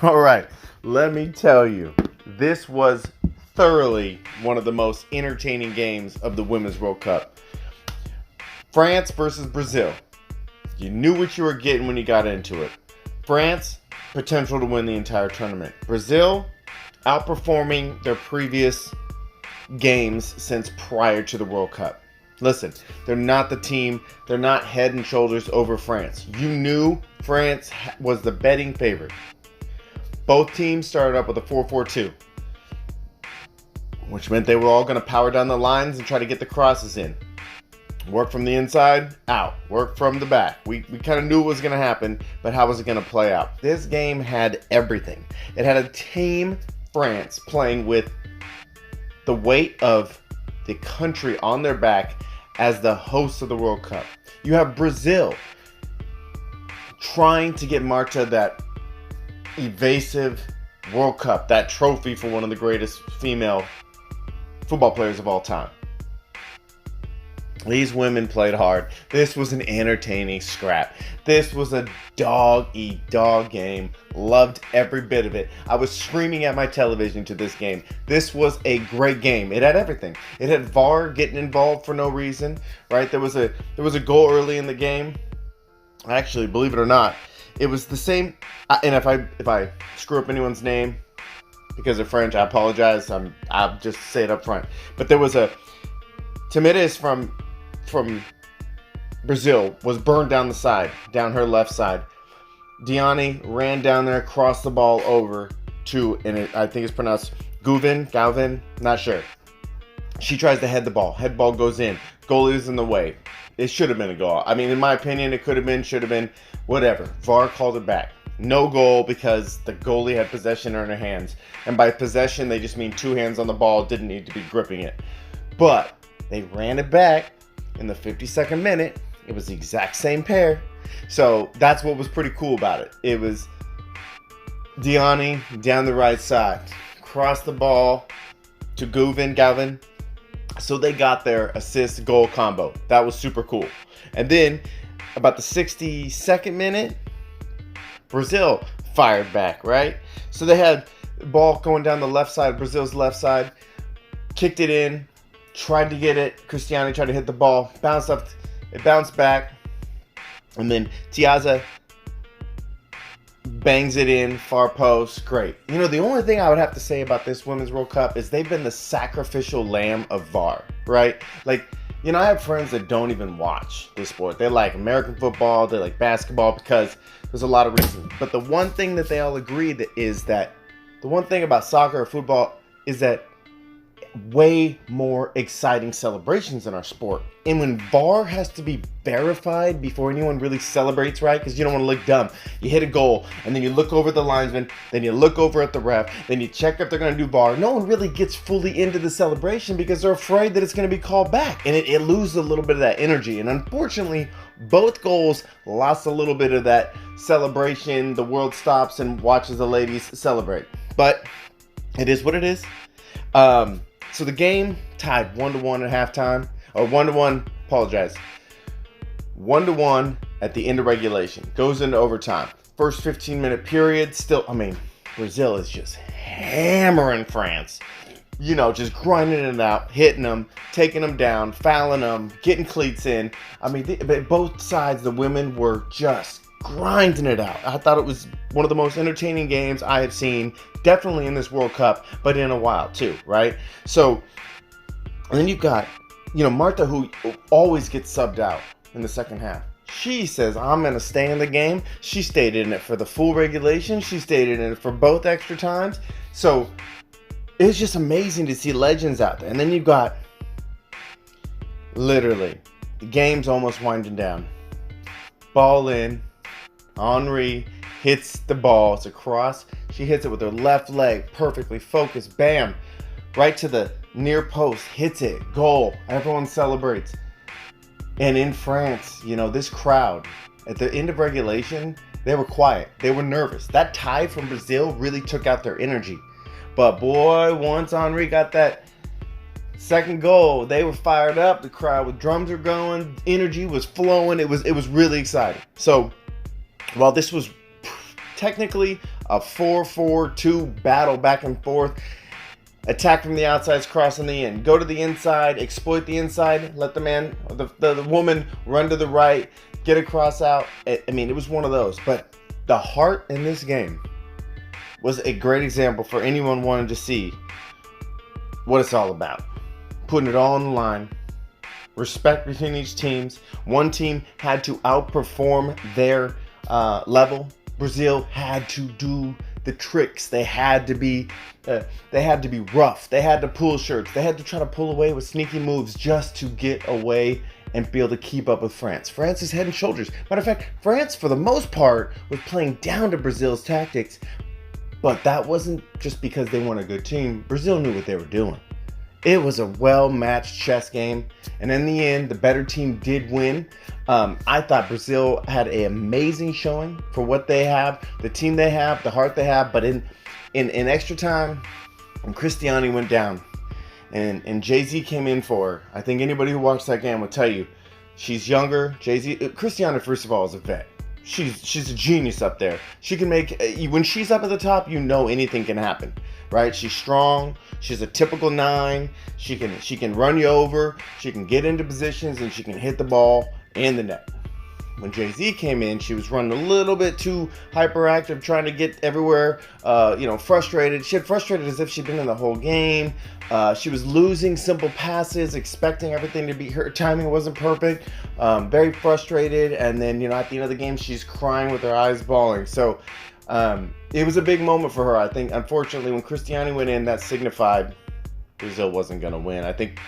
All right, let me tell you, this was thoroughly one of the most entertaining games of the Women's World Cup. France versus Brazil. You knew what you were getting when you got into it. France, potential to win the entire tournament. Brazil, outperforming their previous games since prior to the World Cup. Listen, they're not the team. They're not head and shoulders over France. You knew France was the betting favorite. Both teams started up with a 4-4-2, which meant they were all going to power down the lines and try to get the crosses in. Work from the inside, out. Work from the back. We kind of knew what was going to happen, but how was it going to play out? This game had everything. It had a team, France, playing with the weight of the country on their back as the hosts of the World Cup. You have Brazil trying to get Marta that evasive World Cup, that trophy for one of the greatest female football players of all time. These women played hard. This was an entertaining scrap. This was a dog-eat-dog game. Loved every bit of it. I was screaming at my television to this game. This was a great game. It had everything. It had VAR getting involved for no reason, right? There was a goal early in the game. Actually, believe it or not, it was the same. And if I screw up anyone's name because of French, I apologize. I'll just say it up front. But there was a Timides from Brazil was burned down the side, down her left side. Diani ran down there, crossed the ball over to, and I think it's pronounced Galvin, not sure. She tries to head the ball. Head ball goes in. Goalie's in the way. It should have been a goal. I mean, in my opinion, it could have been, should have been, whatever. VAR called it back. No goal because the goalie had possession in her hands. And by possession, they just mean two hands on the ball, didn't need to be gripping it. But they ran it back in the 52nd minute. It was the exact same pair. So that's what was pretty cool about it. It was Diani down the right side, crossed the ball to Galvin. So they got their assist goal combo. That was super cool. And then about the 62nd minute, Brazil fired back, right? So they had the ball going down the left side, Brazil's left side, kicked it in, tried to get it. Cristiano tried to hit the ball, bounced up, it bounced back, and then Tiaza bangs it in, far post, great. You know, the only thing I would have to say about this Women's World Cup is they've been the sacrificial lamb of VAR, right? Like, you know, I have friends that don't even watch this sport. They like American football, they like basketball because there's a lot of reasons. But the one thing that they all agree is that the one thing about soccer or football is that way more exciting celebrations in our sport. And when VAR has to be verified before anyone really celebrates, right? Because you don't want to look dumb. You hit a goal, and then you look over at the linesman, then you look over at the ref, then you check if they're going to do VAR. No one really gets fully into the celebration because they're afraid that it's going to be called back. And it loses a little bit of that energy. And unfortunately, both goals lost a little bit of that celebration. The world stops and watches the ladies celebrate. But it is what it is. So the game tied 1-1 at halftime, or 1-1, apologize, 1-1 at the end of regulation. Goes into overtime. First 15-minute period, still, I mean, Brazil is just hammering France. You know, just grinding it out, hitting them, taking them down, fouling them, getting cleats in. I mean, both sides, the women were just grinding it out. I thought it was one of the most entertaining games I have seen, definitely in this World Cup, but in a while too, right? So, and then you've got, you know, Marta, who always gets subbed out in the second half. She says, I'm going to stay in the game. She stayed in it for the full regulation. She stayed in it for both extra times. So, it's just amazing to see legends out there. And then you've got, literally, the game's almost winding down. Ball in. Henri hits the ball. It's a cross. She hits it with her left leg. Perfectly focused. Bam. Right to the near post. Hits it. Goal. Everyone celebrates. And in France, you know, this crowd, at the end of regulation, they were quiet. They were nervous. That tie from Brazil really took out their energy. But boy, once Henri got that second goal, they were fired up. The crowd with drums were going. Energy was flowing. It was really exciting. So, while this was technically a 4-4-2 battle back and forth. Attack from the outside, crossing the in. Go to the inside, exploit the inside, let the woman run to the right, get a cross out. I mean, it was one of those. But the heart in this game was a great example for anyone wanting to see what it's all about. Putting it all on the line. Respect between each teams. One team had to outperform their level. Brazil had to do the tricks. They had to be rough. They had to pull shirts. They had to try to pull away with sneaky moves just to get away and be able to keep up with France. France is head and shoulders. Matter of fact, France, for the most part, was playing down to Brazil's tactics. But that wasn't just because they weren't a good team. Brazil knew what they were doing. It was a well-matched chess game. And in the end, the better team did win. I thought Brazil had an amazing showing for what they have, the team they have, the heart they have. But in extra time, when Cristiano went down and Jay-Z came in for her, I think anybody who watched that game will tell you, she's younger. Cristiano, first of all, is a vet. She's a genius up there. She can make, when she's up at the top, you know anything can happen, right? She's strong. She's a typical 9. She can run you over. She can get into positions and she can hit the ball in the net. When Jay-Z came in, she was running a little bit too hyperactive, trying to get everywhere, frustrated. She had frustrated as if she'd been in the whole game. She was losing simple passes, expecting everything to be, her timing wasn't perfect. Very frustrated. And then, at the end of the game, she's crying with her eyes bawling. So it was a big moment for her. I think, unfortunately, when Cristiano went in, that signified Brazil wasn't going to win. I think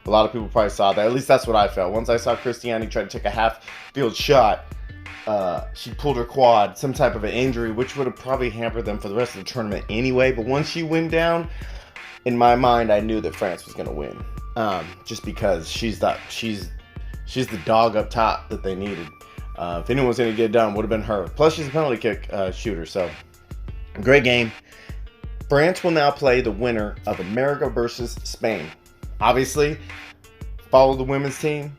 a lot of people probably saw that. At least that's what I felt. Once I saw Cristiano try to take a half-field shot, she pulled her quad, some type of an injury, which would have probably hampered them for the rest of the tournament anyway. But once she went down, in my mind, I knew that France was going to win, just because she's the dog up top that they needed. If anyone was going to get it done, it would have been her. Plus, she's a penalty kick shooter. So, great game. France will now play the winner of America versus Spain. Obviously, follow the women's team.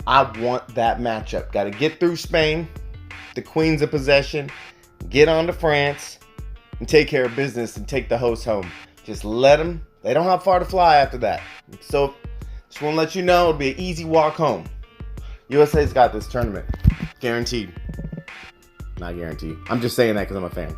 I want that matchup. Got to get through Spain, the queens of possession, get on to France, and take care of business and take the host home. Just let them. They don't have far to fly after that. So, just want to let you know, it'll be an easy walk home. USA's got this tournament. Guaranteed. Not guaranteed. I'm just saying that because I'm a fan.